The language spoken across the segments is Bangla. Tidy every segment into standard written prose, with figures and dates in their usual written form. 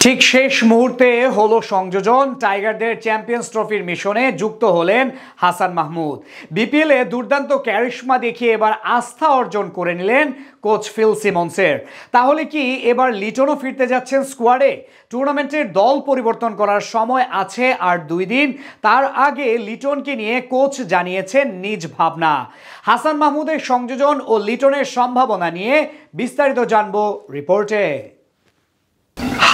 ঠিক শেষ মুহূর্তে হলো সংযোজন। টাইগারদের চ্যাম্পিয়ন্স ট্রফির মিশনে যুক্ত হলেন হাসান মাহমুদ। বিপিএলে দুর্দান্ত ক্যারিশমা দেখিয়ে এবার আস্থা অর্জন করে নিলেন কোচ ফিল সিমন্সের। তাহলে কি এবার লিটনও ফিরতে যাচ্ছেন স্কোয়াডে? টুর্নামেন্টের দল পরিবর্তন করার সময় আছে আর 2 দিন। তার আগে লিটনকে নিয়ে কোচ জানিয়েছেন নিজ ভাবনা। হাসান মাহমুদের সংযোজন ও লিটনের সম্ভাবনা নিয়ে বিস্তারিত জানবো রিপোর্টে।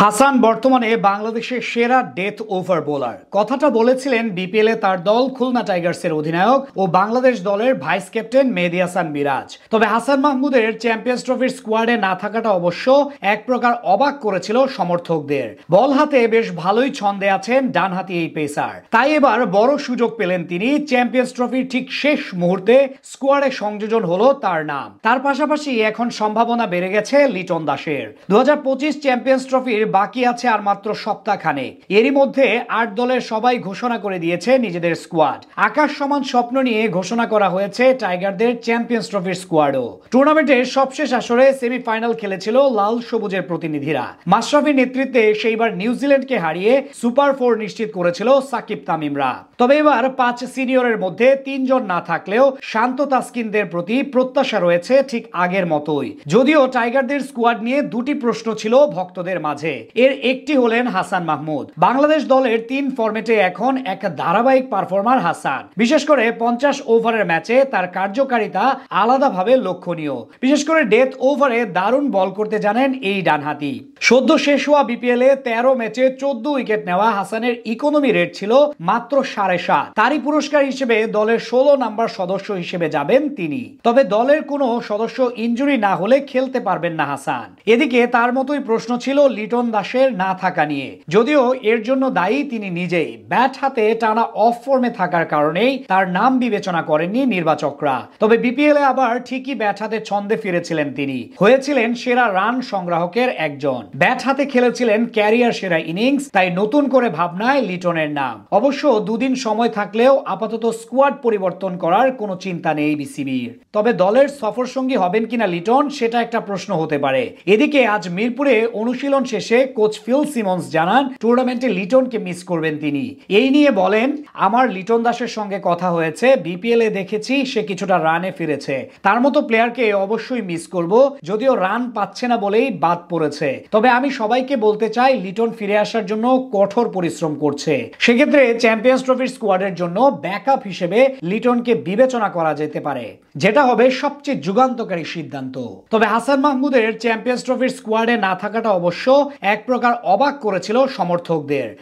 হাসান বর্তমানে বাংলাদেশের সেরা ডেথ ওভার বোলার। কথাটা বলেছিলেন বিপিএলে তার দল খুলনা টাইগার্সের অধিনায়ক ও বাংলাদেশ দলের ভাইস ক্যাপ্টেন মেহেদী হাসান মিরাজ। তবে হাসান মাহমুদের চ্যাম্পিয়ন্স ট্রফির স্কোয়াডে না থাকাটা অবশ্য এক প্রকার অবাক করেছিল সমর্থকদের। বল হাতে বেশ ভালোই ছন্দে আছেন ডানহাতি এই পেসার। তাই এবার বড় সুযোগ পেলেন তিনি। চ্যাম্পিয়ন্স ট্রফির ঠিক শেষ মুহূর্তে স্কোয়াডে সংযোজন হলো তার নাম। তার পাশাপাশি এখন সম্ভাবনা বেড়ে গেছে লিটন দাসের। 2025 চ্যাম্পিয়ন্স ট্রফির বাকি আছে আর মাত্র সপ্তাহখানেক। এরই মধ্যে 8 দলের সবাই ঘোষণা করে দিয়েছে নিজেদের স্কোয়াড। আকাশ সমান স্বপ্ন নিয়ে ঘোষণা করা হয়েছে টাইগারদের চ্যাম্পিয়ন্স ট্রফির স্কোয়াডও। টুর্নামেন্টের সবশেষ আসরে সেমিফাইনাল খেলেছিল লাল সবুজের প্রতিনিধিরা। মাশরাফির নেতৃত্বে সেইবার নিউজিল্যান্ডকে হারিয়ে সুপার 4 নিশ্চিত করেছিল সাকিব তামিমরা। তবে এবার 5 সিনিয়রের মধ্যে 3 জন না থাকলেও শান্ত তাসকিনদের প্রতি প্রত্যাশা রয়েছে ঠিক আগের মতোই। যদিও টাইগারদের স্কোয়াড নিয়ে 2টি প্রশ্ন ছিল ভক্তদের মাঝে। এর একটি হলেন হাসান মাহমুদ। বাংলাদেশ দলের 3 ফরম্যাটে এখন এক ধারাবাহিক পারফর্মার হাসান। বিশেষ করে 50 ওভারের ম্যাচে তার কার্যকারিতা আলাদাভাবে লক্ষণীয়। বিশেষ করে ডেথ ওভারে দারুণ বল করতে জানেন এই ডানহাতি। সদ্য শেষ হওয়া বিপিএলে 13 ম্যাচে 14 উইকেট নেওয়া হাসানের ইকোনমি রেট ছিল মাত্র 7.5। তারই পুরস্কার হিসেবে দলের 16 নাম্বার সদস্য হিসেবে যাবেন তিনি। তবে দলের কোনো সদস্য ইনজুরি না হলে খেলতে পারবেন না হাসান। এদিকে তার মতোই প্রশ্ন ছিল লিটন দাসের না থাকা নিয়ে। যদিও এর জন্য দায়ী তিনি নিজেই। ব্যাট হাতে টানা অফ ফর্মে থাকার কারণেই তার নাম বিবেচনা করেননি নির্বাচকরা। তবে বিপিএলে আবার ঠিকই ব্যাট হাতে ছন্দে ফিরেছিলেন তিনি। হয়েছিলেন সেরা রান সংগ্রাহকের একজন। ব্যাট হাতে খেলেছিলেন ক্যারিয়ার সেরা ইনিংস। তাই নতুন করে ভাবনায় লিটনের নাম। অবশ্য 2 দিন সময় থাকলেও আপাতত স্কোয়াড পরিবর্তন করার কোনো চিন্তা নেই বিসিবির। তবে দলের সফর সঙ্গী হবেন কিনা লিটন, সেটা একটা প্রশ্ন হতে পারে। এদিকে আজ মিরপুরে অনুশীলন শেষে কোচ ফিল সিমন্স জানান টুর্নামেন্টে লিটনকে মিস করবেন তিনি। এই নিয়ে বলেন, আমার লিটন দাসের সঙ্গে কথা হয়েছে। বিপিএলে দেখেছি সে কিছুটা রানে ফিরেছে। তার মতো প্লেয়ারকে অবশ্যই মিস করব। যদিও রান পাচ্ছে না বলেই বাদ পড়েছে। তবে আমি সবাইকে বলতে চাই লিটন ফিরে আসার জন্য কঠোর পরিশ্রম করছে। সেক্ষেত্রে চ্যাম্পিয়ন্স ট্রফির স্কোয়াডের জন্য ব্যাকআপ হিসেবে লিটনকে বিবেচনা করা যেতে পারে, যেটা হবে সবচেয়ে যুগান্তকারী সিদ্ধান্ত। তবে হাসান মাহমুদের চ্যাম্পিয়ন্স ট্রফির স্কোয়াডে না থাকাটা অবশ্য এক প্রকার অবাক করেছিল সমর্থকদের।